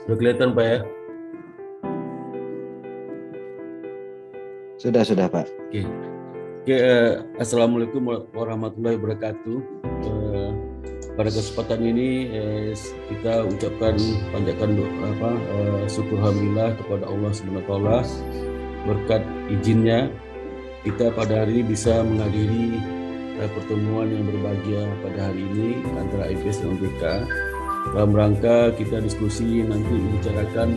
Udah kelihatan Pak ya? Sudah Pak. Oke. Assalamualaikum warahmatullahi wabarakatuh. Pada kesempatan ini kita ucapkan panjatkan syukur alhamdulillah kepada Allah SWT. Berkat izinnya kita pada hari ini bisa menghadiri pertemuan yang berbahagia pada hari ini antara IPS dan OJK dalam rangka kita diskusi nanti membicarakan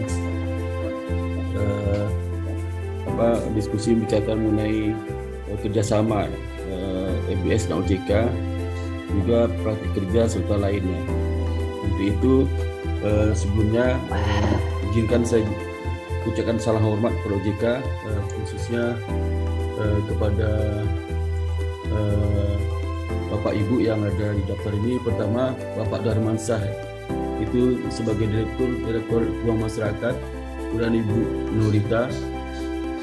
mengenai kerjasama IPS dan OJK, juga praktik kerja serta lainnya. Untuk itu sebelumnya izinkan saya ucapkan salam hormat kepada OJK, khususnya kepada Bapak Ibu yang ada di daftar ini. Pertama Bapak Darmansyah, itu sebagai Direktur Ruang Masyarakat, kemudian Ibu Nurita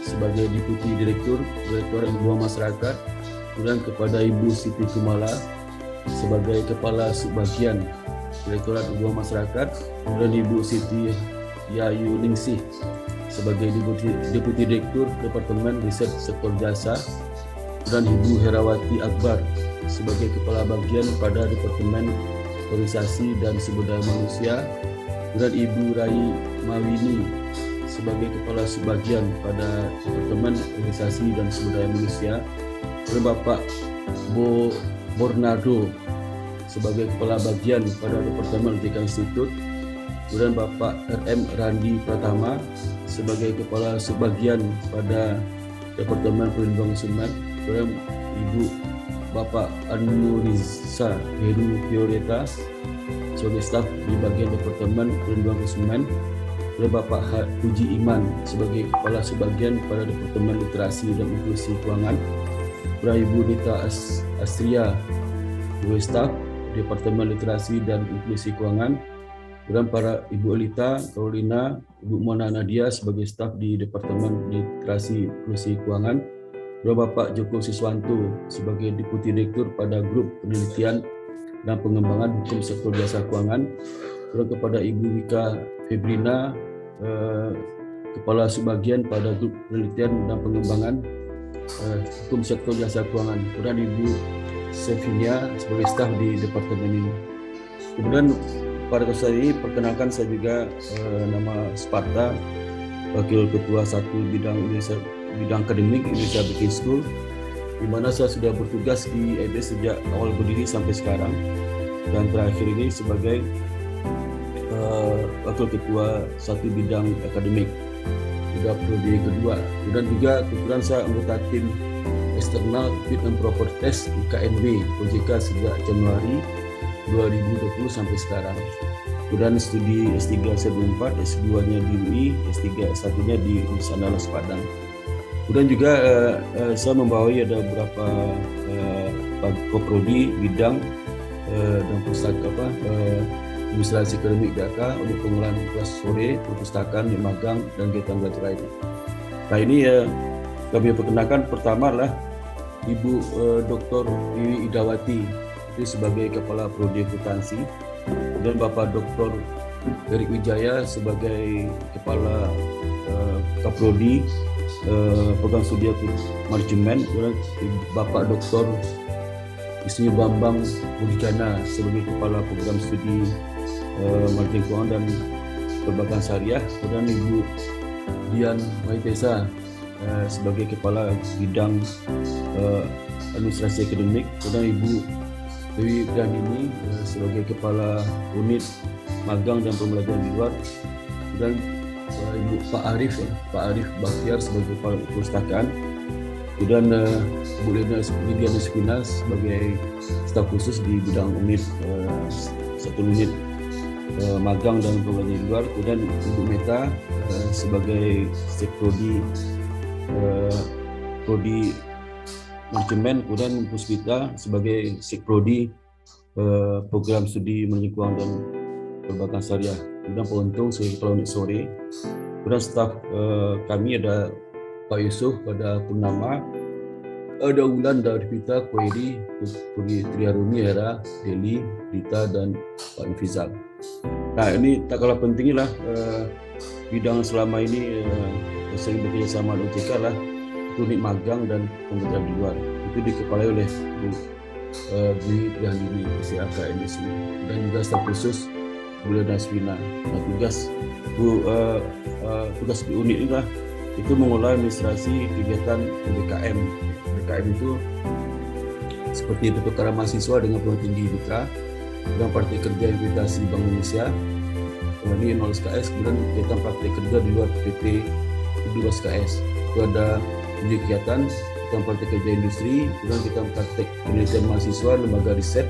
sebagai Deputi Direktur Ruang Masyarakat, kemudian kepada Ibu Siti Kumala sebagai Kepala Subbagian Direktorat Ruang Masyarakat, kemudian Ibu Siti Yayu Ningsih sebagai Deputi Direktur Departemen Riset Sektor Jasa, dan Ibu Herawati Akbar sebagai Kepala Bagian pada Departemen Organisasi dan Sumber Daya Manusia, dan Ibu Rai Mawini sebagai Kepala Subbagian pada Departemen Organisasi dan Sumber Daya Manusia, dan Bapak Bo Bornado sebagai Kepala Bagian pada Departemen OJK Institut, kemudian Bapak RM Randi Pratama sebagai Kepala Subbagian pada Departemen Perlindungan Konsumen, kemudian Ibu Bapak Anuriza Heru Violeta sebagai staf di bagian Departemen Perlindungan Konsumen, dan Bapak Puji Iman sebagai Kepala Subbagian pada Departemen Literasi dan Inklusi Keuangan, dan Ibu Nita Astria sebagai staf Departemen Literasi dan Inklusi Keuangan, dan para Ibu Elita Carolina, Ibu Mona Nadia sebagai staf di Departemen Literasi Inklusi Keuangan, dan Bapak Joko Siswanto sebagai Deputi Direktur pada Grup Penelitian dan Pengembangan Hukum Sektor Jasa Keuangan, dan kepada Ibu Wika Febrina, Kepala Subbagian pada Grup Penelitian dan Pengembangan Hukum Sektor Jasa Keuangan, dan Ibu Sevinia sebagai staf di departemen ini. Kemudian pada kesempatan ini perkenalkan saya juga nama Sparta, Wakil Ketua 1 bidang akademik Indonesia Baking School, di mana saya sudah bertugas di IPS sejak awal berdiri sampai sekarang, dan terakhir ini sebagai Wakil Ketua 1 bidang akademik juga periode kedua. Dan juga kebetulan saya anggota tim eksternal Fit and Proper Test IKNW OJK sejak Januari 2020 sampai sekarang. Kemudian studi S3 saya 4, S2-nya di UI, S3 S1-nya di Universitas Andalas Padang. Kemudian juga saya membawahi ada beberapa koprodi bidang dan pustaka Administrasi Akademik DAK untuk pengolahan kelas sore, perpustakaan, magang, dan kegiatan lainnya. Nah ini kami perkenalkan pertama adalah Ibu Dr. Wiwi Idawati itu sebagai Kepala Prodi Akuntansi, dan Bapak Dr. Erik Wijaya sebagai Kepala Kaprodi Program Studi Manajemen, dan Bapak Dr. Wisnu Bambang Budijana sebagai Kepala Program Studi Manajemen Keuangan dan Perbankan Syariah, dan Ibu Dian Maitesa sebagai Kepala Bidang Administrasi Akademik, dan Ibu Dewi Gandini sebagai Kepala Unit Magang dan Pembelajaran di Luar, dan Ibu Pak Arif Bakhtiar sebagai Kepala Perpustakaan, dan Bu Lydia Neskina sebagai staf khusus di bidang unit satu unit magang dan pembelajaran di luar, dan Ibu Meta sebagai Prodi Manajemen, kemudian Puspita sebagai Prodi Program Studi Manajemen Keuangan dan Perbankan Syariah, kemudian penguntung sebagai Kepala Unit Sore. Kemudian staf kami ada Pak Yusuf pada Purnama, ada Wulan, Darvita, Koeri, Triaruni, Hera, Deli, Rita, dan Pak Nifizal. Nah, ini tak kalah pentingnya lah bidang selama ini sering bekerja sama dengan OJK lah unit magang dan pekerjaan di luar. Itu dikepalai oleh Bu Dwi Prihandini, PCAK MSI, dan juga staf khusus Bu Lena Swina. Nah, tugas di unit ini lah itu mengelola administrasi kegiatan PBKM. PBKM itu seperti pertukaran mahasiswa dengan perguruan tinggi BK, dan praktik kerja invitasi Bank Indonesia, ini 0 SKS, kemudian kegiatan praktik kerja di luar PP 2 SKS. Itu ada 7 kegiatan, kegiatan praktik kerja industri, kemudian kegiatan praktik penelitian mahasiswa, lembaga riset,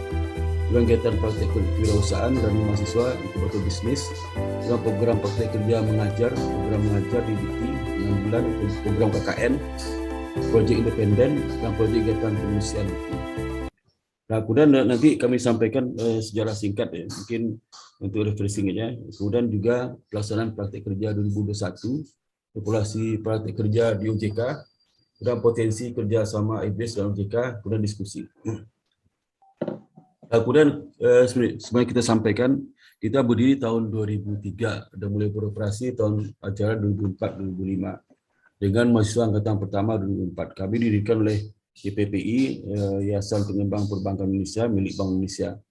kemudian kegiatan praktik kewirausahaan dan mahasiswa, inkubator bisnis, kemudian program praktik kerja mengajar, program mengajar di DIKI 6 bulan, program KKN, proyek independen, dan proyek kegiatan pengungsian. Nah, kemudian nanti kami sampaikan sejarah singkat ya, mungkin untuk refreshingnya. Kemudian juga pelaksanaan praktik kerja 2021, populasi praktik kerja di OJK, dan potensi kerja sama IBS dan OJK, kemudian diskusi. Nah, kemudian sebenarnya kita sampaikan, kita berdiri tahun 2003 dan mulai beroperasi tahun ajaran 2004-2005 dengan mahasiswa angkatan pertama 2004. Kami didirikan oleh YPPI, Yayasan Pengembang Perbankan Indonesia, milik Bank Indonesia.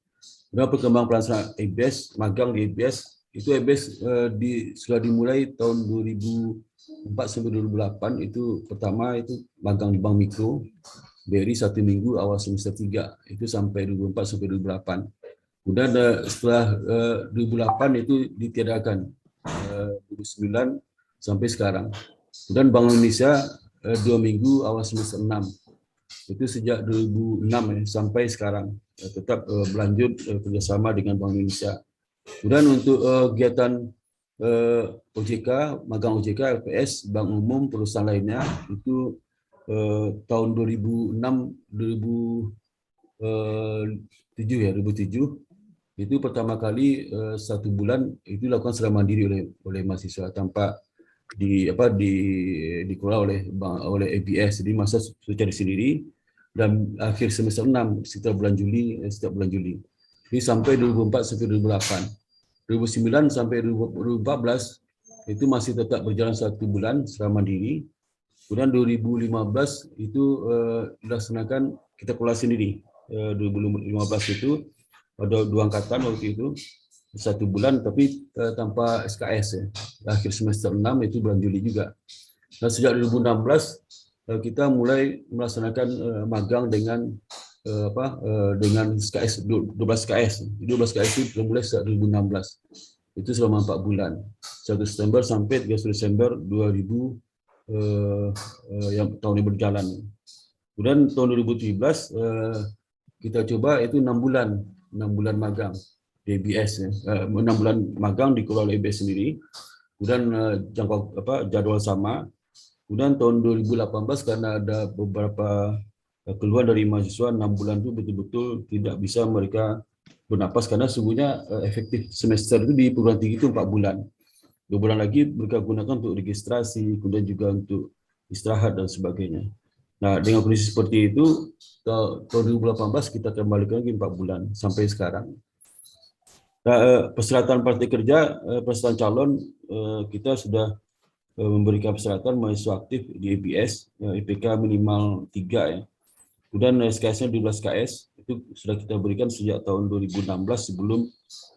Kemudian perkembangan pelaksanaan EBS, magang di EBS, itu EBS sudah dimulai tahun 2004 sampai 2008, itu pertama itu magang di Bank Mikro, BRI 1 minggu awal semester 3, itu sampai 2004 sampai 2008. Kemudian setelah 2008 itu ditiadakan, 2009 sampai sekarang. Kemudian Bank Indonesia 2 minggu awal semester 6. Itu sejak 2006 sampai sekarang tetap berlanjut kerjasama dengan Bank Indonesia. Kemudian untuk kegiatan OJK, magang OJK, LPS, Bank Umum, perusahaan lainnya itu tahun 2006, 2007 itu pertama kali 1 bulan itu dilakukan secara mandiri oleh mahasiswa tanpa dikelola oleh ABS, jadi masa secara sendiri, dan akhir semester 6 setiap bulan Juli. Jadi sampai 2004 sampai 2008. 2009 sampai 2014 itu masih tetap berjalan 1 bulan secara mandiri. Kemudian 2015 itu dilaksanakan kita kelola sendiri. 2015 itu ada 2 angkatan waktu itu 1 bulan tapi tanpa SKS ya. Akhir semester 6 itu bulan Juli juga. Nah, sejak 2016 kita mulai melaksanakan magang dengan dengan SKS 12 SKS. 12 SKS itu mulai sejak 2016. Itu selama 4 bulan. 1 September sampai 30 Desember 2000 yang tahun ini berjalan. Kemudian tahun 2017 kita coba itu 6 bulan magang di ABS ya. 6 bulan magang dikelola oleh ABS sendiri. Kemudian jadwal sama. Kemudian tahun 2018 karena ada beberapa keluhan dari mahasiswa, 6 bulan itu betul-betul tidak bisa mereka bernapas karena sesungguhnya efektif semester itu di perguruan tinggi itu 4 bulan. 2 bulan lagi mereka gunakan untuk registrasi, kemudian juga untuk istirahat dan sebagainya. Nah, dengan kondisi seperti itu, tahun 2018 kita kembalikan lagi 4 bulan sampai sekarang. Nah, persyaratan praktik kerja, persyaratan calon, kita sudah memberikan persyaratan mahasiswa aktif di ABS, IPK minimal 3 ya. Kemudian SKS-nya 12 SKS, itu sudah kita berikan sejak tahun 2016 sebelum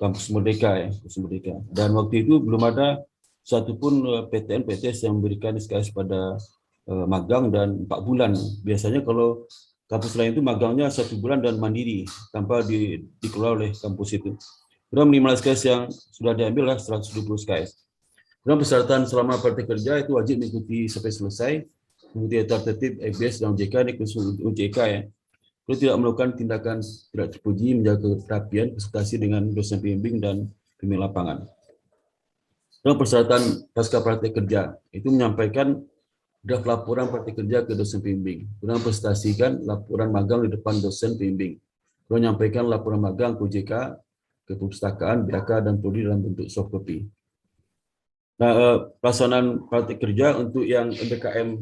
Kampus Merdeka ya, Kampus Merdeka. Dan waktu itu belum ada satupun PTN, PTS yang memberikan SKS pada magang dan 4 bulan. Biasanya kalau kampus lain itu magangnya 1 bulan dan mandiri, tanpa dikelola oleh kampus itu. Kemudian minimal SKS yang sudah diambil lah 120 SKS. Kemudian persyaratan selama praktik kerja itu wajib mengikuti sampai selesai, mengikuti tertib EBS dan OJK, ini khusus OJK ya. Kalau tidak melakukan tindakan tidak terpuji, menjaga kerapian, konsultasi dengan dosen pembimbing dan pembimbing lapangan. Dan persyaratan pasca praktik kerja itu menyampaikan draft laporan praktik kerja ke dosen pembimbing, kemudian presentasikan laporan magang di depan dosen pembimbing, kemudian menyampaikan laporan magang ke OJK, ke perpustakaan, BAK, dan prodi dalam bentuk soft copy. Nah, pelaksanaan praktik kerja untuk yang MBKM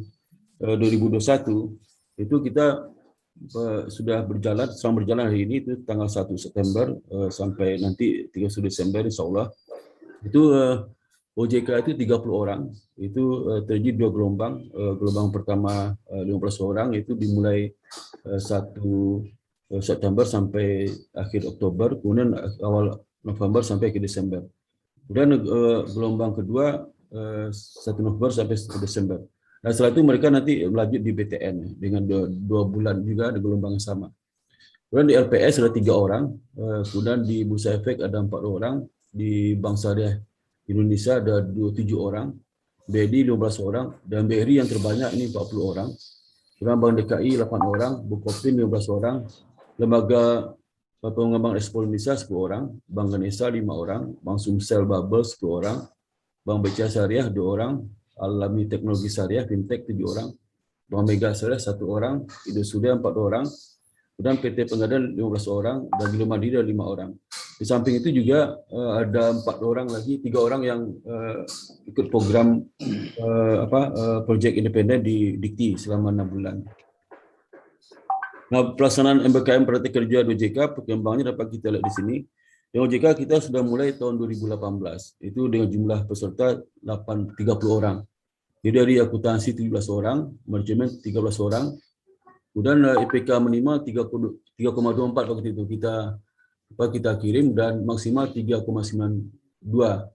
2021 Itu kita sudah sedang berjalan hari ini, itu tanggal 1 September sampai nanti 31 Desember insya Allah. Itu OJK itu 30 orang, itu terjadi 2 gelombang. Gelombang pertama 15 orang, itu dimulai 1 September sampai akhir Oktober, kemudian awal November sampai akhir Desember. Kemudian gelombang kedua 1 November sampai 1 Desember. Nah, setelah itu mereka nanti lanjut di BTN dengan 2 bulan juga ada gelombang yang sama. Kemudian di LPS ada 3 orang, kemudian di Bursa Efek ada 4 orang, di Bank Syariah Indonesia ada 27 orang, BRI 15 orang, dan BRI yang terbanyak ini 40 orang. Kemudian Bank DKI 8 orang, Bukopin 15 orang, Lembaga Pengembang Ekspor Indonesia 10 orang, Bank Ganesha 5 orang, Bank Sumsel Babel 10 orang, Bank BCA Syariah 2 orang, Alami Teknologi Syariah Fintech 7 orang, Bank Mega Syariah 1 orang, Indosuria 4 orang, kemudian PT Pegadaian 15 orang, dan Gilo Mandiri 5 orang. Di samping itu juga ada 4 orang lagi, 3 orang yang ikut program proyek independen di Dikti selama 6 bulan. Nah, pelaksanaan MBKM Praktik Kerja OJK perkembangannya dapat kita lihat di sini. Yang OJK kita sudah mulai tahun 2018, itu dengan jumlah peserta 30 orang. Jadi dari akuntansi 17 orang, manajemen 13 orang, kemudian IPK minimal 3,24 waktu itu kita kirim, dan maksimal 3,92.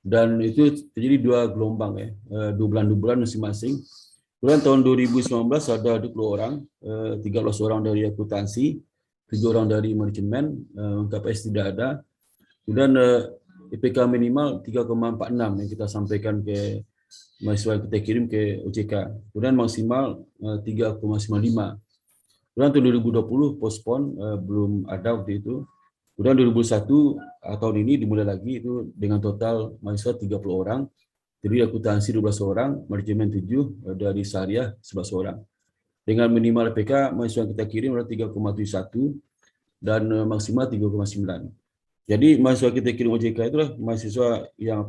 Dan itu terjadi 2 gelombang ya, 2 bulan masing-masing. Kemudian tahun 2019 ada 20 orang, 13 orang dari akuntansi, 7 orang dari manajemen, KPS tidak ada. Kemudian IPK minimal 3,46 yang kita sampaikan ke mahasiswa yang kita kirim ke OJK. Kemudian maksimal 3,95. Kemudian tahun 2020 pospon, belum ada waktu itu. Kemudian 2021 tahun ini dimulai lagi, itu dengan total mahasiswa 30 orang. Jadi akuntansi 12 orang, manajemen 7, dari syariah 11 orang. Dengan minimal IPK mahasiswa yang kita kirim adalah 3,71 dan maksimal 3,9. Jadi mahasiswa kita kirim OJK itulah mahasiswa yang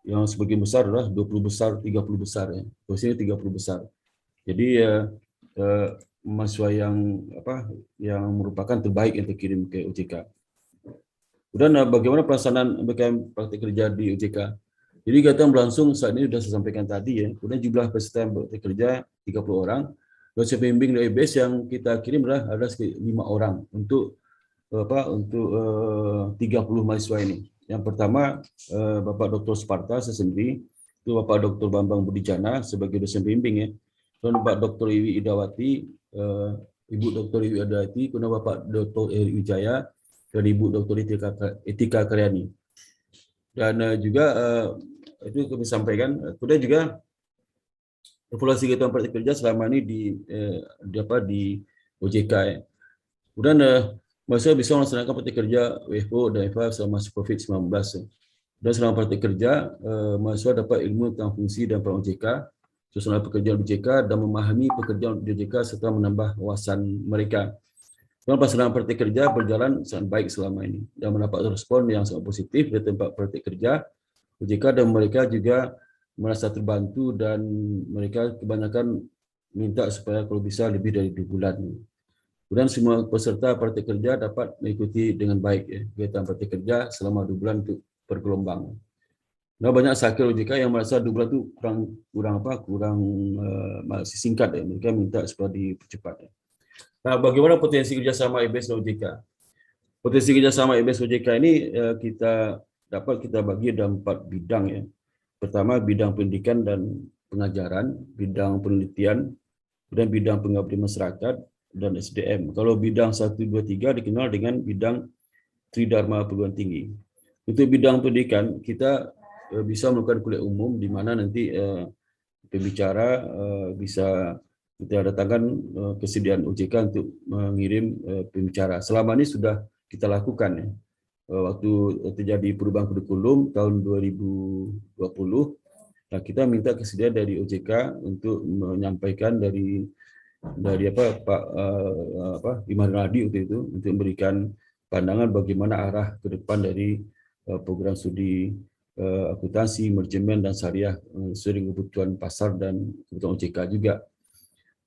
yang sebagian besar adalah 20 besar, 30 besar ya. Posisinya 30 besar. Jadi mahasiswa yang merupakan terbaik yang terkirim ke OJK. Kemudian bagaimana pelaksanaan MBKM Praktik Kerja di OJK? Jadi kegiatan berlangsung saat ini sudah saya sampaikan tadi ya. Kemudian jumlah peserta praktik kerja 30 orang. Dosen pembimbing dari IBS yang kita kirim ada sekitar 5 orang untuk 30 mahasiswa ini. Yang pertama Bapak Dr. Sparta saya sendiri, itu Bapak Dr. Bambang Budijana sebagai dosen pembimbing ya. Dan Bapak Dr. Iwi Idawati, Ibu Dr. Iwi Idawati, kemudian Bapak Dr. Eri Wijaya, dan Ibu Dr. Etika Karyani. Dan juga itu kami sampaikan. Kemudian juga evaluasi kegiatan praktik kerja selama ini di OJK. Ya. Kemudian mahasiswa bisa melaksanakan praktik kerja WFO dan FA selama COVID-19. Dan selama praktik kerja, mahasiswa dapat ilmu tentang fungsi dan peran OJK, suasana pekerjaan OJK, dan memahami pekerjaan OJK serta menambah wawasan mereka. Dan pelaksanaan praktik kerja berjalan sangat baik selama ini dan mendapat respon yang sangat positif dari tempat praktik kerja OJK, dan mereka juga merasa terbantu, dan mereka kebanyakan minta supaya kalau bisa lebih dari 2 bulan. Kemudian semua peserta praktik kerja dapat mengikuti dengan baik ya, kegiatan praktik kerja selama 2 bulan untuk bergelombang. Nah, banyak sakil OJK yang merasa 2 bulan itu kurang masih singkat ya, mereka minta supaya dipercepat ya. Nah, bagaimana potensi kerjasama IBS dan OJK? Potensi kerjasama IBS OJK ini kita bagi dalam 4 bidang ya. Pertama, bidang pendidikan dan pengajaran, bidang penelitian, kemudian bidang pengabdian masyarakat, dan SDM. Kalau bidang 1, 2, 3 dikenal dengan bidang Tridharma Perguruan Tinggi. Untuk bidang pendidikan, kita bisa melakukan kuliah umum, di mana nanti pembicara bisa kita datangkan kesediaan OJK untuk mengirim pembicara. Selama ini sudah kita lakukan ya. Waktu terjadi perubahan kurikulum tahun 2020, nah kita minta kesediaan dari OJK untuk menyampaikan dari Pak Imam Radi waktu itu untuk memberikan pandangan bagaimana arah ke depan dari program studi akuntansi, manajemen, dan syariah sesuai dengan kebutuhan pasar dan kebutuhan OJK juga.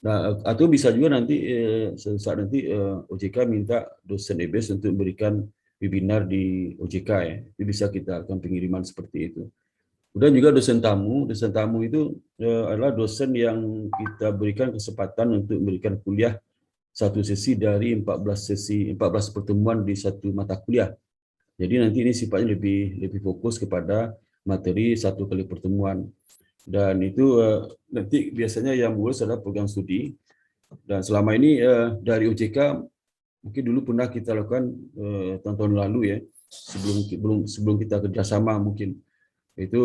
Nah, atau bisa juga nanti saat nanti OJK minta dosen EBS untuk memberikan webinar di OJK ya. Itu bisa kita akan pengiriman seperti itu. Kemudian juga dosen tamu itu adalah dosen yang kita berikan kesempatan untuk memberikan kuliah satu sesi dari 14 pertemuan di satu mata kuliah. Jadi nanti ini sifatnya lebih fokus kepada materi satu kali pertemuan. Dan itu nanti biasanya yang lulus adalah program studi. Dan selama ini dari OJK mungkin dulu pernah kita lakukan tahun-tahun lalu ya, sebelum kita kerjasama mungkin itu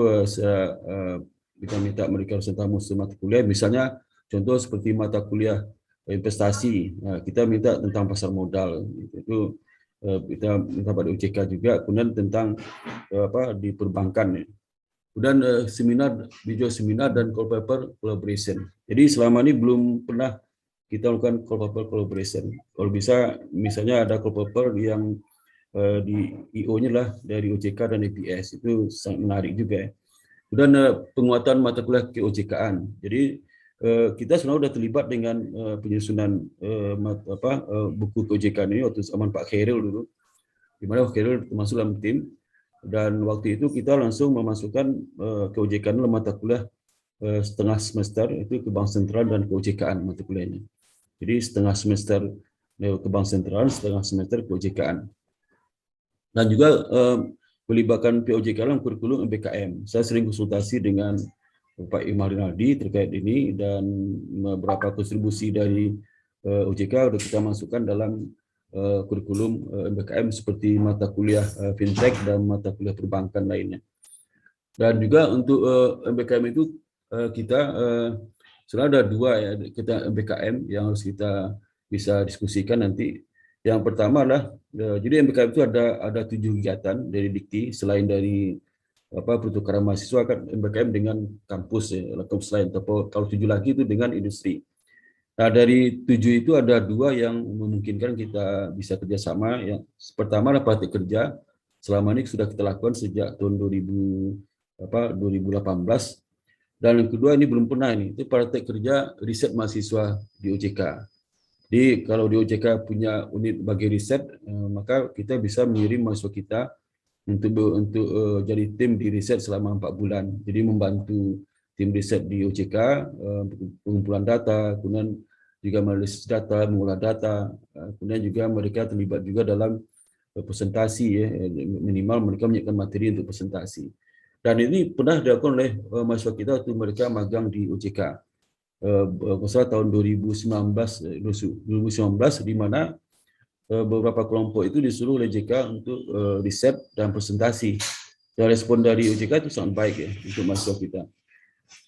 kita minta mereka dosen tamu mata kuliah, misalnya contoh seperti mata kuliah investasi, kita minta tentang pasar modal, itu kita minta pada OJK juga, kemudian tentang di perbankan ya. Kemudian video seminar dan call paper collaboration. Jadi selama ini belum pernah kita lakukan call paper collaboration. Kalau bisa, misalnya ada call paper yang di IO-nya lah dari OJK dan EPS, itu sangat menarik juga ya. Kemudian penguatan mata kuliah ke-OJK-an. Jadi kita sebenarnya sudah terlibat dengan penyusunan buku ke-OJK ini waktu zaman Pak Khairil dulu, di mana Pak Khairil termasuk dalam tim. Dan waktu itu kita langsung memasukkan ke OJK dalam mata kuliah setengah semester itu ke Bank Sentral dan ke OJK-an mata kuliahnya. Jadi setengah semester ke Bank Sentral, setengah semester ke OJK-an. Dan juga melibatkan POJK dalam kurikulum MBKM. Saya sering konsultasi dengan Pak Imal Rinaldi terkait ini, dan beberapa kontribusi dari OJK sudah kita masukkan dalam kurikulum MBKM seperti mata kuliah fintech dan mata kuliah perbankan lainnya. Dan juga untuk MBKM itu kita sudah ada dua ya, kita MBKM yang harus kita bisa diskusikan nanti. Yang pertama adalah jadi MBKM itu ada 7 kegiatan dari Dikti, selain dari pertukaran mahasiswa kan MBKM dengan kampus ya, kampus lain. Kalau 7 lagi itu dengan industri. Nah, dari 7 itu ada 2 yang memungkinkan kita bisa kerjasama. Yang pertama adalah praktik kerja. Selama ini sudah kita lakukan sejak tahun 2018. Dan yang kedua ini belum pernah ini, itu praktik kerja riset mahasiswa di OJK. Jadi kalau di OJK punya unit bagi riset, maka kita bisa mengirim mahasiswa kita untuk jadi tim di riset selama 4 bulan. Jadi membantu tim riset di OJK, pengumpulan data, kemudian juga analisis data, mengolah data, kemudian juga mereka terlibat juga dalam presentasi ya, minimal mereka menyiapkan materi untuk presentasi. Dan ini pernah dilakukan oleh mahasiswa kita waktu mereka magang di OJK. Tahun 2019 di mana beberapa kelompok itu disuruh oleh OJK untuk riset dan presentasi. Dan respon dari OJK itu sangat baik ya untuk mahasiswa kita.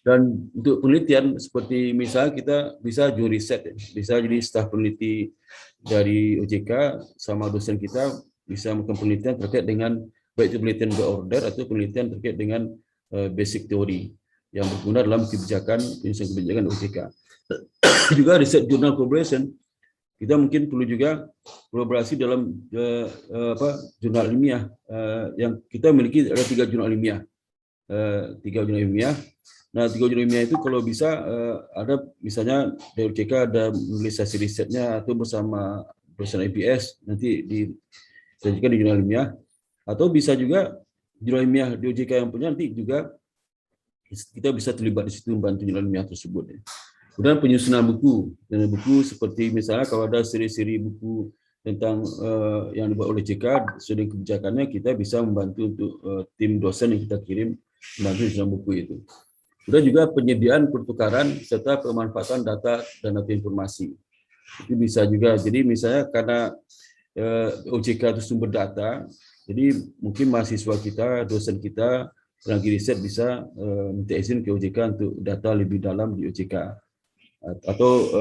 Dan untuk penelitian seperti misalnya kita bisa juri riset, ya. Bisa jadi staf peneliti dari OJK sama dosen kita bisa melakukan penelitian terkait dengan baik itu penelitian by-order atau penelitian terkait dengan basic teori yang berguna dalam penyusunan kebijakan OJK. Juga riset jurnal collaboration, kita mungkin perlu juga kolaborasi dalam jurnal ilmiah yang kita miliki ada 3 jurnal ilmiah. 3 jurnal ilmiah. Nah, 3 jurnal ilmiah itu kalau bisa ada misalnya dari OJK ada menulis hasil risetnya atau bersama dosen IPS nanti disajikan di jurnal ilmiah, atau bisa juga jurnal ilmiah di OJK yang punya nanti juga kita bisa terlibat di situ membantu jurnal ilmiah tersebut. Kemudian penyusunan buku, dan buku seperti misalnya kalau ada seri-seri buku tentang yang dibuat oleh OJK sesuai kebijakannya, kita bisa membantu untuk tim dosen yang kita kirim membantu menyusun buku itu. Kemudian juga penyediaan pertukaran serta pemanfaatan data dan data informasi. Itu bisa juga. Jadi misalnya karena OJK itu sumber data, jadi mungkin mahasiswa kita, dosen kita, lagi riset bisa minta izin ke OJK untuk data lebih dalam di OJK. Atau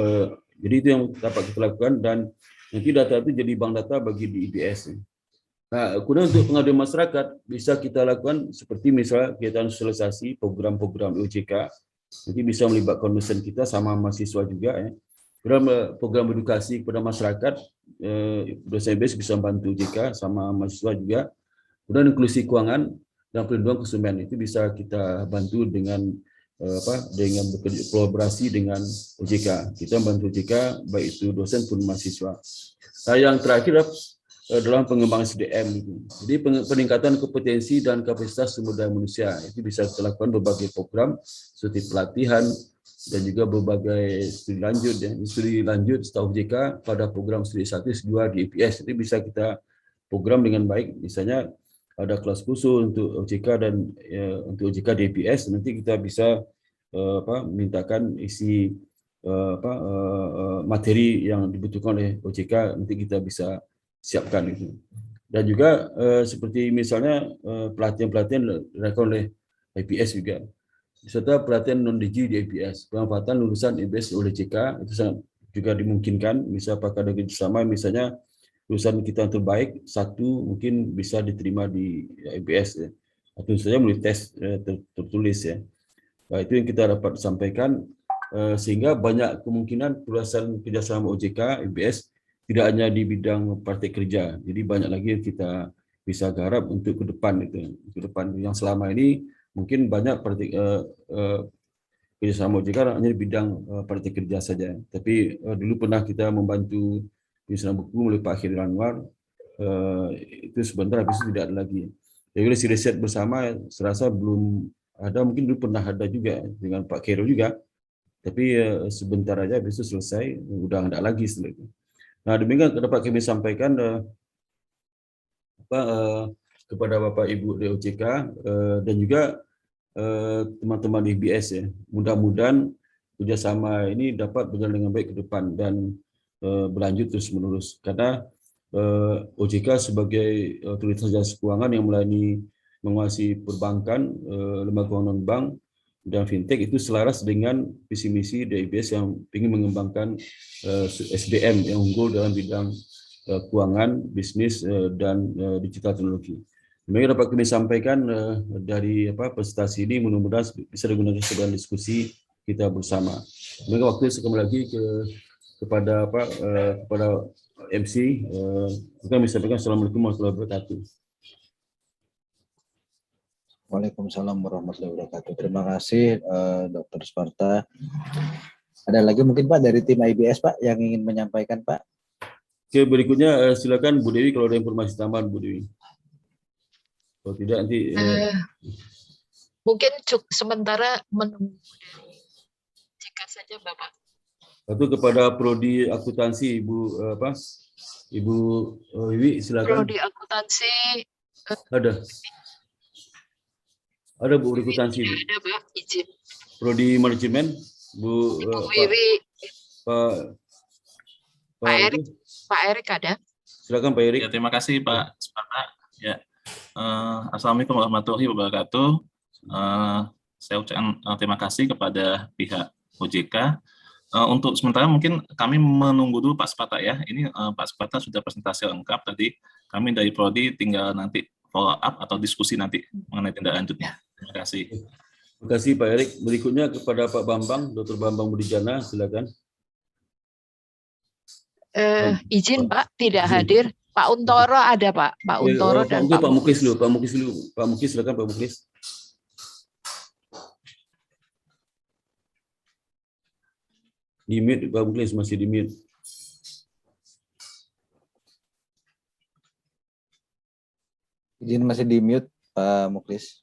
jadi itu yang dapat kita lakukan, dan nanti data itu jadi bank data bagi di IBS. Nah, kemudian untuk pengaduan masyarakat bisa kita lakukan seperti misalnya kegiatan sosialisasi program-program OJK, nanti bisa melibatkan dosen kita sama mahasiswa juga ya. Program edukasi kepada masyarakat, dosen IBS bisa membantu OJK sama mahasiswa juga. Kemudian inklusi keuangan dan perlindungan konsumen itu bisa kita bantu dengan dengan kolaborasi dengan OJK. Kita membantu OJK baik itu dosen pun mahasiswa. Nah, yang terakhir dalam pengembangan SDM itu. Jadi peningkatan kompetensi dan kapasitas sumber daya manusia itu bisa dilakukan berbagai program seperti pelatihan dan juga berbagai studi lanjut ya. Studi lanjut setahu OJK pada program studi 1 S2 di IPS itu bisa kita program dengan baik. Misalnya ada kelas khusus untuk OJK dan untuk OJK di IPS, nanti kita bisa mintakan isi materi yang dibutuhkan oleh OJK, nanti kita bisa siapkan itu. Dan juga seperti misalnya pelatihan-pelatihan dilakukan oleh IPS juga, serta pelatihan non-DG di IPS, pemanfaatan lulusan IPS oleh OJK itu sangat juga dimungkinkan, bisa pakai dengan bersama, misalnya lulusan kita yang terbaik satu mungkin bisa diterima di IPS ya, atau saja melalui tes tertulis ya. Nah, itu yang kita dapat sampaikan, sehingga banyak kemungkinan peluasan kerjasama OJK IPS tidak hanya di bidang praktek kerja, jadi banyak lagi yang kita bisa garap untuk ke depan itu. Ke depan yang selama ini mungkin banyak praktek kerjasama OJK hanya di bidang praktek kerja saja. Tapi dulu pernah kita membantu penyusunan buku oleh Pak Khairil Anwar, itu sebentar habis itu tidak ada lagi. Jadi riset bersama serasa belum ada, mungkin dulu pernah ada juga dengan Pak Khairil juga, tapi sebentar aja habis itu selesai, udah nggak lagi setelah itu. Nah, demikian dapat kami sampaikan kepada Bapak Ibu di OJK dan juga teman-teman di IBS ya. Mudah-mudahan kerjasama ini dapat berjalan dengan baik ke depan dan berlanjut terus-menerus. Karena OJK sebagai otoritas jasa keuangan yang melayani menguasai perbankan, lembaga keuangan non-bank, dan fintech itu selaras dengan visi misi dari IBS yang ingin mengembangkan SDM yang unggul dalam bidang keuangan, bisnis, dan digital teknologi. Demikian dapat kami sampaikan dari presentasi ini, mudah-mudahan bisa digunakan sebagai diskusi kita bersama. Demikian waktu sekali lagi kepada MC, kami sampaikan Assalamualaikum warahmatullahi wabarakatuh. Waalaikumsalam warahmatullahi wabarakatuh. Terima kasih Dr. Sparta. Ada lagi mungkin Pak dari tim IBS Pak yang ingin menyampaikan Pak? Oke, berikutnya silakan Bu Dewi kalau ada informasi tambahan Bu Dewi. Kalau tidak nanti mungkin sementara menunggu dari jika saja Bapak. Satu kepada Prodi Akuntansi Ibu Wiwi silakan. Prodi Akuntansi ada Bu akuntansi. Ada Pak, izin. Prodi Manajemen Bu Wiwi. Pak Erik ada. Silakan Pak Erik. Ya, terima kasih Pak Sparta. Ya. Assalamualaikum warahmatullahi wabarakatuh. Saya ucapkan terima kasih kepada pihak OJK. Untuk sementara mungkin kami menunggu dulu Pak Sparta ya. Ini Pak Sparta sudah presentasi lengkap tadi. Kami dari Prodi tinggal nanti follow up atau diskusi nanti mengenai tindak lanjutnya. Terima kasih. Terima kasih Pak Erik. Berikutnya kepada Pak Bambang, Dr. Bambang Budijana, silakan. Izin Pak, tidak hadir. Pak Untoro ada Pak. Pak Untoro dan Pak Muklis dulu. Pak Muklis silakan Pak Muklis. Di mute Pak Muklis, masih di mute. Izin masih di mute Pak Muklis.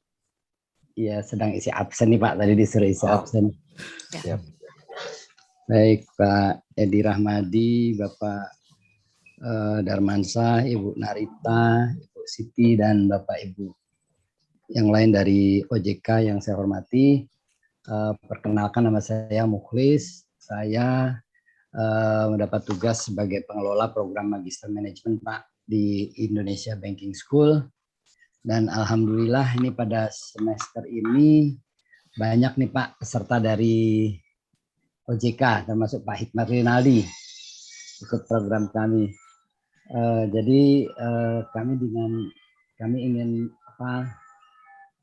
Iya, sedang isi absen nih Pak, tadi disuruh isi absen. Siap. Baik Pak Edi Rahmadi, Bapak Darmansyah, Ibu Narita, Ibu Siti, dan Bapak Ibu yang lain dari OJK yang saya hormati. Perkenalkan, nama saya Mukhlis. Saya mendapat tugas sebagai pengelola program Magister Manajemen Pak di Indonesia Banking School. Dan alhamdulillah ini pada semester ini banyak nih Pak peserta dari OJK, termasuk Pak Hikmat Rinaldi ikut program kami. Jadi kami ingin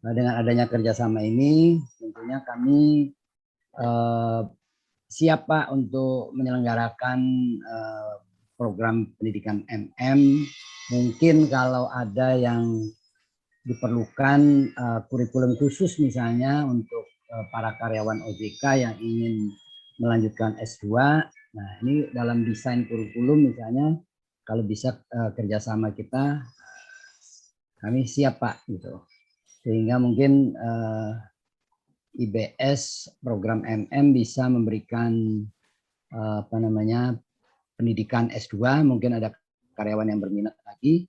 dengan adanya kerjasama ini, tentunya kami siap Pak untuk menyelenggarakan program pendidikan MM. Mungkin kalau ada yang diperlukan kurikulum khusus misalnya untuk para karyawan OJK yang ingin melanjutkan S2. Nah, ini dalam desain kurikulum misalnya, kalau bisa kerjasama kita, kami siap Pak, gitu. Sehingga mungkin IBS program MM bisa memberikan pendidikan S2, mungkin ada karyawan yang berminat lagi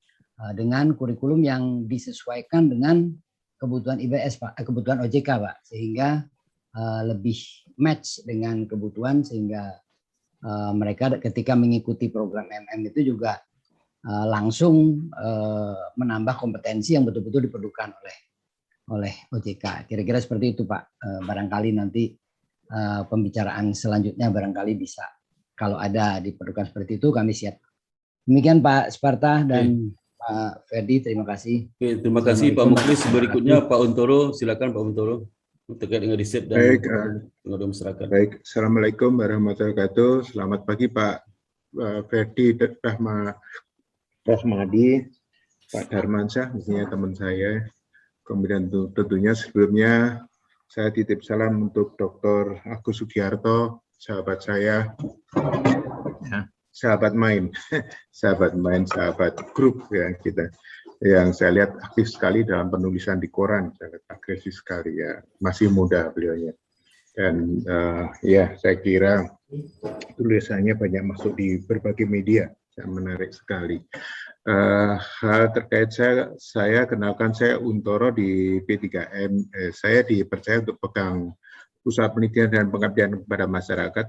dengan kurikulum yang disesuaikan dengan kebutuhan IBS Pak, kebutuhan OJK Pak, sehingga lebih match dengan kebutuhan, sehingga mereka ketika mengikuti program MM itu juga langsung menambah kompetensi yang betul-betul diperlukan oleh OJK. Kira-kira seperti itu Pak. Barangkali nanti pembicaraan selanjutnya barangkali bisa, kalau ada diperlukan seperti itu, kami siap. Demikian Pak Sparta dan Pak Ferdi, terima kasih. Oke, terima kasih Pak Mukhlis. Berikutnya Pak Untoro, silakan Pak Untoro terkait dengan riset dan pengaduan masyarakat. Baik, Assalamualaikum warahmatullahi wabarakatuh. Selamat pagi Pak Ferdi Rahmadi, Pak Darmansyah, misalnya teman saya. Kemudian tentunya sebelumnya saya titip salam untuk Dr. Agus Sugiarto, sahabat saya, sahabat main, sahabat grup ya kita, yang saya lihat aktif sekali dalam penulisan di koran, sangat agresif sekali ya, masih muda beliaunya. Dan ya saya kira tulisannya banyak masuk di berbagai media, menarik sekali. Hal terkait saya kenalkan, saya Untoro di P3M. Saya dipercaya untuk pegang usaha penelitian dan pengabdian kepada masyarakat,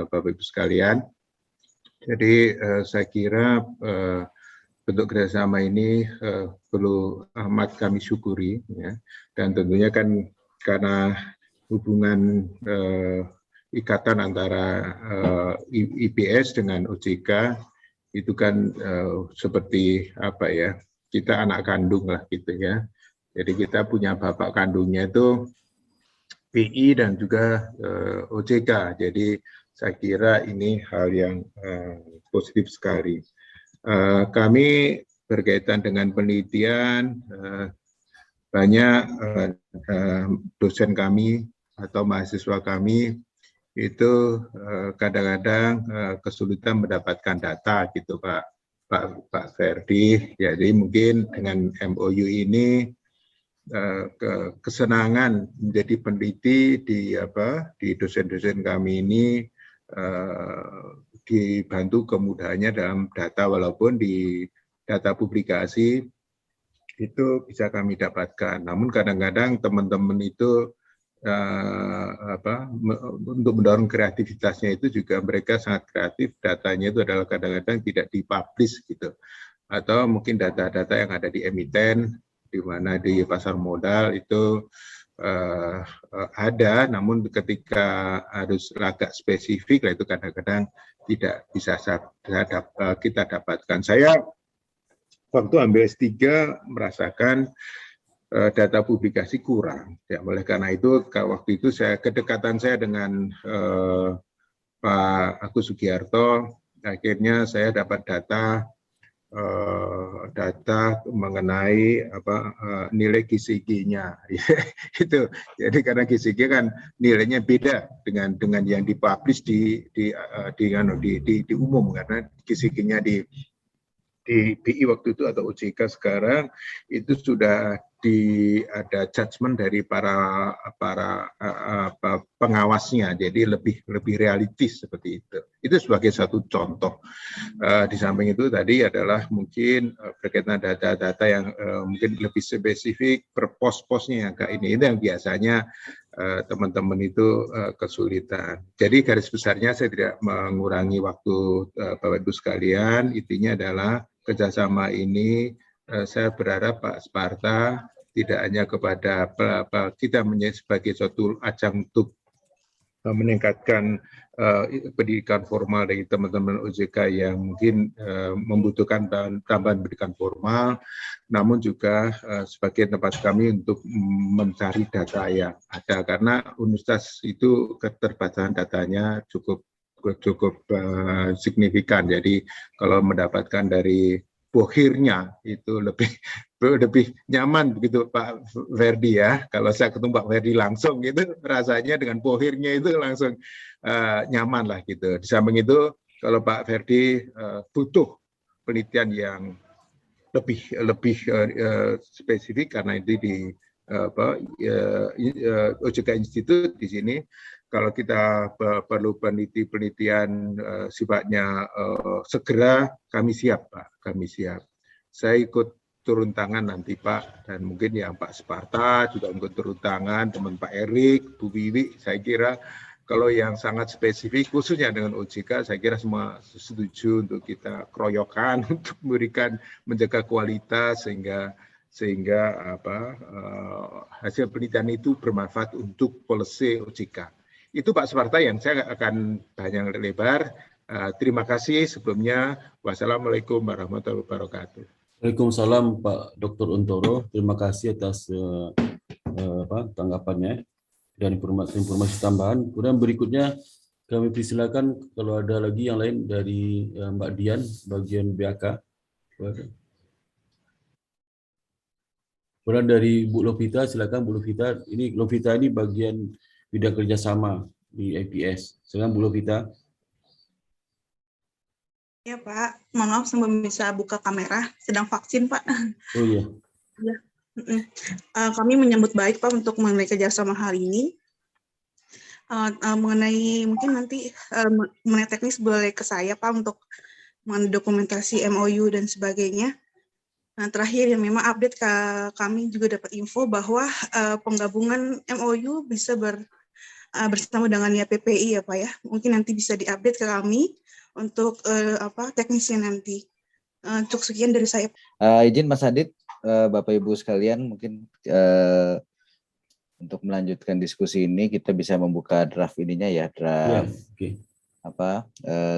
Bapak Ibu sekalian. Jadi saya kira bentuk kerjasama ini perlu amat kami syukuri, ya. Dan tentunya kan karena hubungan ikatan antara IBS dengan OJK itu kan seperti apa ya, kita anak kandung lah gitu ya. Jadi kita punya bapak kandungnya itu PI dan juga OJK. Jadi saya kira ini hal yang positif sekali. Kami berkaitan dengan penelitian, banyak dosen kami atau mahasiswa kami itu kadang-kadang kesulitan mendapatkan data gitu Pak Ferdi. Jadi mungkin dengan MOU ini kesenangan menjadi peneliti di dosen-dosen kami ini dibantu kemudahannya dalam data, walaupun di data publikasi itu bisa kami dapatkan. Namun kadang-kadang teman-teman itu untuk mendorong kreativitasnya itu juga mereka sangat kreatif, datanya itu adalah kadang-kadang tidak dipublish gitu, atau mungkin data-data yang ada di emiten, di mana di pasar modal itu ada, namun ketika harus agak spesifik lah itu kadang-kadang tidak bisa kita dapatkan. Saya waktu ambil S3 merasakan data publikasi kurang. Ya, oleh karena itu waktu itu kedekatan saya dengan Pak Agus Sugiarto, akhirnya saya dapat data mengenai nilai GCG-nya. Itu. Jadi karena GCG kan nilainya beda dengan yang dipublish di umum, karena GCG-nya di BI waktu itu atau OJK sekarang itu sudah ada judgement dari para pengawasnya, jadi lebih realistis seperti itu. Itu sebagai satu contoh. Di samping itu tadi adalah mungkin berkaitan data-data yang mungkin lebih spesifik per pos-posnya yang ini yang biasanya teman-teman itu kesulitan. Jadi garis besarnya saya tidak mengurangi waktu Bapak Ibu sekalian. Intinya adalah kerjasama ini saya berharap Pak Sparta tidak hanya kepada kita sebagai suatu ajang untuk meningkatkan pendidikan formal dari teman-teman OJK yang mungkin membutuhkan tambahan pendidikan formal, namun juga sebagai tempat kami untuk mencari data yang ada, karena universitas itu keterbatasan datanya cukup signifikan. Jadi kalau mendapatkan dari bohirnya itu lebih lebih nyaman begitu Pak Ferdi ya. Kalau saya ketemu Pak Ferdi langsung gitu rasanya dengan pohirnya itu langsung nyaman lah gitu. Di samping itu kalau Pak Ferdi butuh penelitian yang lebih spesifik karena itu di OJK Institute di sini. Kalau kita perlu penelitian sifatnya segera, kami siap Pak, kami siap. Saya ikut turun tangan nanti Pak, dan mungkin yang Pak Sparta juga ikut turun tangan, teman Pak Erik, Bu Wiwi, saya kira kalau yang sangat spesifik, khususnya dengan OJK, saya kira semua setuju untuk kita keroyokan untuk memberikan menjaga kualitas sehingga hasil penelitian itu bermanfaat untuk policy OJK. Itu Pak Sparta yang saya akan panjang lebar. Terima kasih sebelumnya. Wassalamualaikum warahmatullahi wabarakatuh. Waalaikumsalam Pak Dr. Untoro. Terima kasih atas tanggapannya dan informasi tambahan. Kemudian berikutnya kami persilakan kalau ada lagi yang lain dari Mbak Dian bagian BAK. Kemudian dari Bu Lovita, silakan Bu Lovita. Ini Lovita ini bagian bidang kerjasama di IPS. Silakan Bu Lovita. Ya Pak, mohon maaf sebelum bisa buka kamera, sedang vaksin Pak. Oh iya. Ya. Kami menyambut baik Pak untuk mengenai kerjasama hari ini. Mengenai mungkin nanti mengenai teknis boleh ke saya Pak untuk mendokumentasi MOU dan sebagainya. Nah, terakhir yang memang update kami juga dapat info bahwa penggabungan MOU bisa bersama dengan YPPI ya Pak ya. Mungkin nanti bisa diupdate ke kami untuk teknisnya nanti. Untuk sekian dari saya. Izin Mas Adit, Bapak Ibu sekalian, mungkin untuk melanjutkan diskusi ini kita bisa membuka draft ininya ya, draft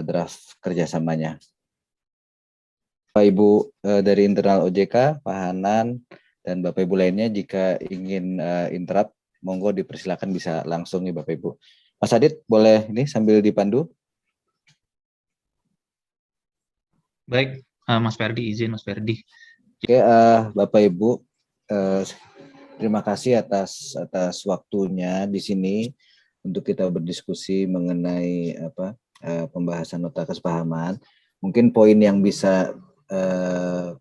draft kerjasamanya. Bapak Ibu dari internal OJK, Pak Hanan, dan Bapak Ibu lainnya jika ingin interrupt, monggo dipersilakan bisa langsung nih Bapak Ibu. Mas Adit boleh ini sambil dipandu? Baik, Mas Ferdi, izin Mas Ferdi. Oke, Bapak Ibu, terima kasih atas waktunya di sini untuk kita berdiskusi mengenai pembahasan nota kesepahaman. Mungkin poin yang bisa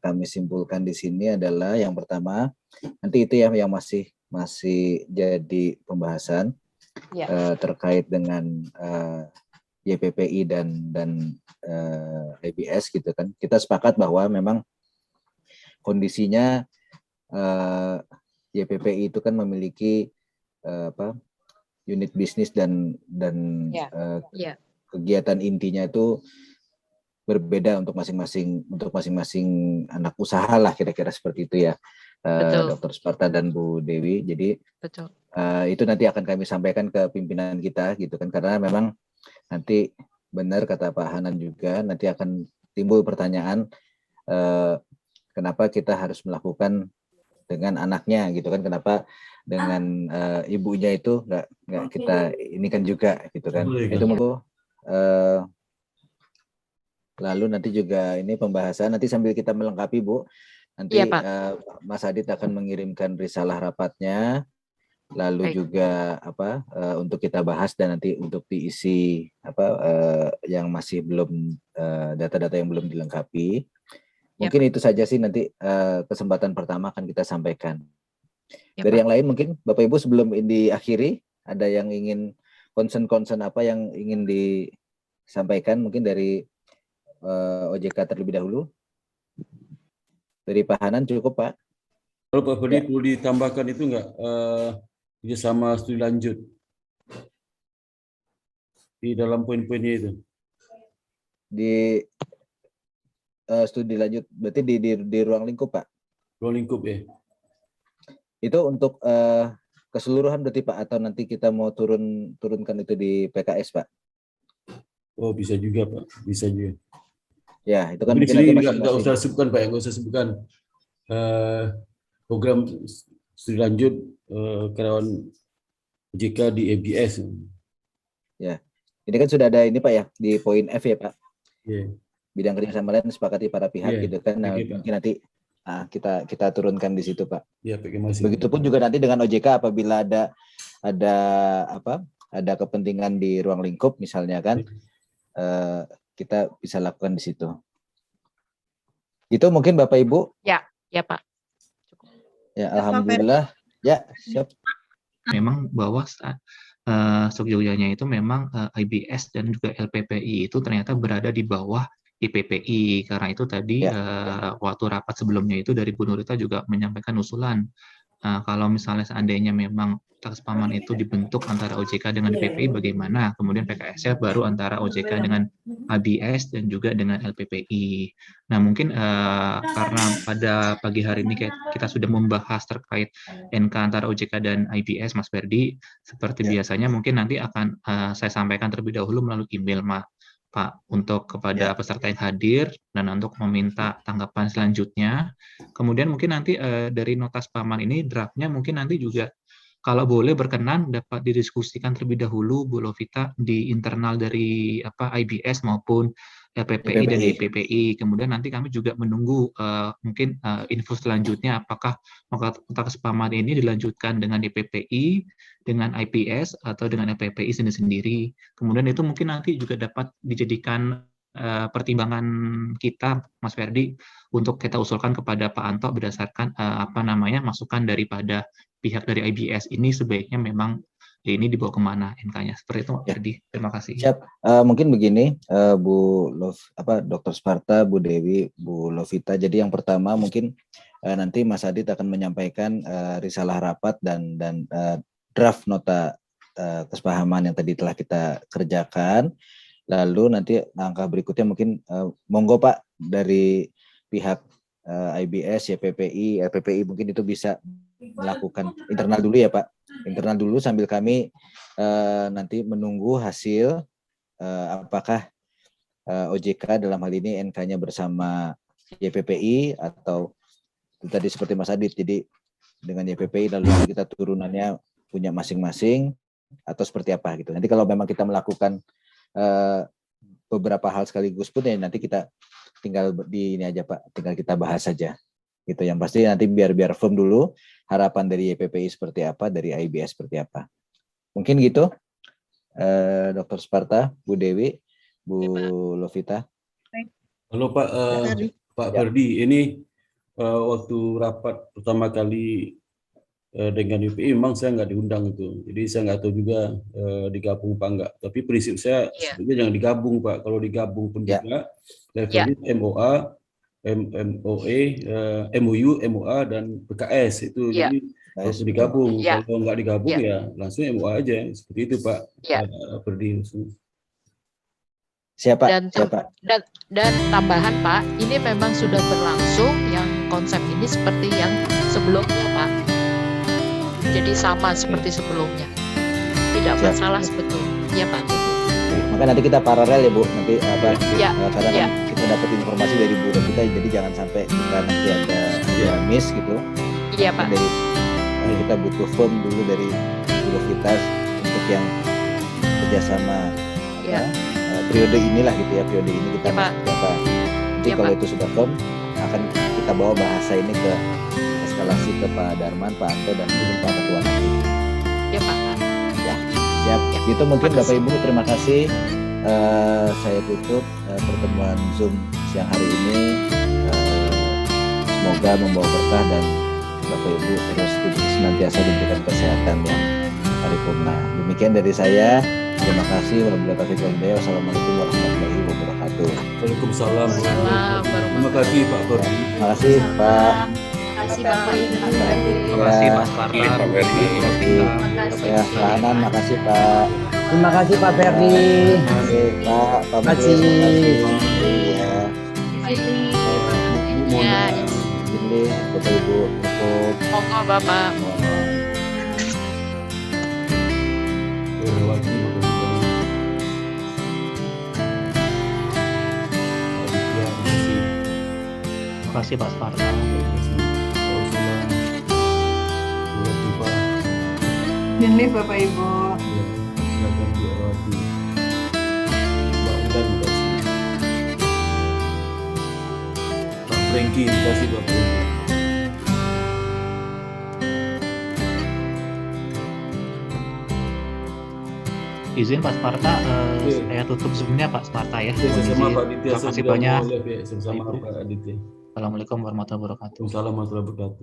kami simpulkan di sini adalah yang pertama, nanti itu ya yang masih jadi pembahasan terkait dengan YPPI dan IBS gitu kan. Kita sepakat bahwa memang kondisinya YPPI itu kan memiliki unit bisnis dan kegiatan intinya itu berbeda untuk masing-masing anak usaha lah, kira-kira seperti itu ya, Dr. Sparta dan Bu Dewi. Jadi itu nanti akan kami sampaikan ke pimpinan kita gitu kan, karena memang nanti benar kata Pak Hanan juga, nanti akan timbul pertanyaan kenapa kita harus melakukan dengan anaknya gitu kan, kenapa dengan ibunya itu nggak kita ini kan juga gitu kan. Itu mau lalu nanti juga ini pembahasan nanti sambil kita melengkapi Bu, nanti Mas Adit akan mengirimkan risalah rapatnya, lalu juga untuk kita bahas dan nanti untuk diisi yang masih belum data-data yang belum dilengkapi. Mungkin itu saja sih nanti kesempatan pertama akan kita sampaikan. Dari yang lain mungkin Bapak Ibu sebelum ini diakhiri ada yang ingin concern apa yang ingin disampaikan, mungkin dari OJK terlebih dahulu. Dari Pak Hanan cukup Pak. Kalau Pak Ferdi perlu ditambahkan itu enggak kerjasama studi lanjut di dalam poin-poinnya itu? Di studi lanjut berarti di ruang lingkup Pak? Ruang lingkup ya. Itu untuk keseluruhan berarti Pak, atau nanti kita mau turunkan itu di PKS Pak? Oh bisa juga Pak, bisa juga. Ya itu kan di mungkin sini nanti nggak usah sebutkan Pak, nggak usah sebutkan program studi lanjut karyawan OJK di ABS. Ya, ini kan sudah ada ini Pak ya di poin F ya Pak. Yeah. Bidang kerjasama lain disepakati para pihak gitu kan. Nah, mungkin nanti Nah, kita turunkan di situ, Pak. Ya, masih. Begitupun juga nanti dengan OJK apabila ada kepentingan di ruang lingkup misalnya kan, kita bisa lakukan di situ. Itu mungkin Bapak Ibu? Ya Pak. Ya, alhamdulillah. Ya, siap. Memang bahwa seyogyanya itu memang IBS dan juga LPPI itu ternyata berada di bawah IPPI. Karena itu tadi waktu rapat sebelumnya itu dari Bu Nurita juga menyampaikan usulan. Kalau misalnya seandainya memang kesepahaman itu dibentuk antara OJK dengan IPPI bagaimana, kemudian PKS baru antara OJK dengan ABS dan juga dengan LPPI. Nah mungkin karena pada pagi hari ini kita sudah membahas terkait NK antara OJK dan IBS, Mas Ferdi, seperti biasanya mungkin nanti akan saya sampaikan terlebih dahulu melalui email Pak, untuk kepada peserta yang hadir dan untuk meminta tanggapan selanjutnya. Kemudian mungkin nanti dari nota sepahaman ini draftnya mungkin nanti juga kalau boleh berkenan dapat didiskusikan terlebih dahulu Bu Lovita di internal dari IBS maupun LPPI dan IPPI. Kemudian nanti kami juga menunggu mungkin info selanjutnya apakah nota kesepahaman ini dilanjutkan dengan IPPI, dengan IPS atau dengan LPPI sendiri-sendiri. Kemudian itu mungkin nanti juga dapat dijadikan pertimbangan kita, Mas Ferdi, untuk kita usulkan kepada Pak Anto berdasarkan masukan daripada pihak dari IBS ini sebaiknya memang ini dibawa kemana NK-nya. Seperti itu, Pak Ferdi. Terima kasih. Siap. Mungkin begini, Dr. Sparta, Bu Dewi, Bu Lovita. Jadi yang pertama mungkin nanti Mas Adit akan menyampaikan risalah rapat dan draft nota kesepahaman yang tadi telah kita kerjakan. Lalu nanti langkah berikutnya mungkin monggo Pak dari pihak IBS, YPPI, LPPI mungkin itu bisa melakukan internal dulu ya Pak. Internal dulu sambil kami nanti menunggu hasil apakah OJK dalam hal ini NK-nya bersama YPPI atau tadi seperti Mas Adit, jadi dengan YPPI lalu kita turunannya punya masing-masing atau seperti apa gitu. Nanti kalau memang kita melakukan beberapa hal sekaligus pun ya nanti kita tinggal di ini aja Pak, tinggal kita bahas saja gitu. Yang pasti nanti biar firm dulu harapan dari YPPI seperti apa, dari IBS seperti apa. Mungkin gitu, Dr. Sparta, Bu Dewi, Bu Lovita. Halo Pak, Pak Ferdi, ini waktu rapat pertama kali dengan YPI memang saya nggak diundang itu, jadi saya nggak tahu juga digabung apa enggak. Tapi prinsip saya sebenarnya jangan digabung Pak. Kalau digabung pun juga levelnya MOA, MOE, MOU, MOA dan PKS itu jadi harus digabung. Kalau nggak digabung ya langsung MOA aja seperti itu Pak. Ferdi. Siapa? Dan tambahan Pak, ini memang sudah berlangsung yang konsep ini seperti yang sebelumnya Pak. Jadi sama seperti sebelumnya, tidak masalah sebetulnya, ya Pak. Maka nanti kita paralel ya Bu, nanti karena kita dapat informasi dari Bu kita, jadi jangan sampai kita nanti ada miss gitu. Iya Pak. Jadi kita butuh firm dulu dari Bu kita untuk yang kerjasama periode inilah gitu ya, periode ini kita nanti kalau itu sudah firm akan kita bawa bahasa ini ke eskalasi ke Pak Darman, Pak Anto dan mungkin Pak Ketua nanti. Ya Pak. Ya siap. Itu mungkin Bapak Ibu terima kasih. Saya tutup pertemuan Zoom siang hari ini. Semoga membawa berkah dan Bapak Ibu terus senantiasa diberikan kesehatan yang paripurna. Demikian dari saya. Terima kasih. Wassalamualaikum warahmatullahi wabarakatuh. Waalaikumsalam. Terima kasih Pak Ferdi. Terima kasih Pak. Terima kasih Bapak Ibu. Terima kasih Mas Sparta. Terima kasih Pak Anan. Makasih Pak. Terima kasih Pak Ferdi. Terima kasih Pak. Terima kasih. Ya. Ini Bapak Ibu. Monggo Bapak. Terima kasih Pak Sparta. Ini Bapak Ibu. Silakan diawasi. Mbak Udan kasih. Pak Franky kasih Pak Franky. izin Pak Sparta, saya tutup Zoom-nya Pak Sparta ya. Sama Pak Aditya. Terima kasih banyak. Sama Pak Aditya. Assalamualaikum warahmatullahi wabarakatuh. Waalaikumsalam warahmatullahi wabarakatuh.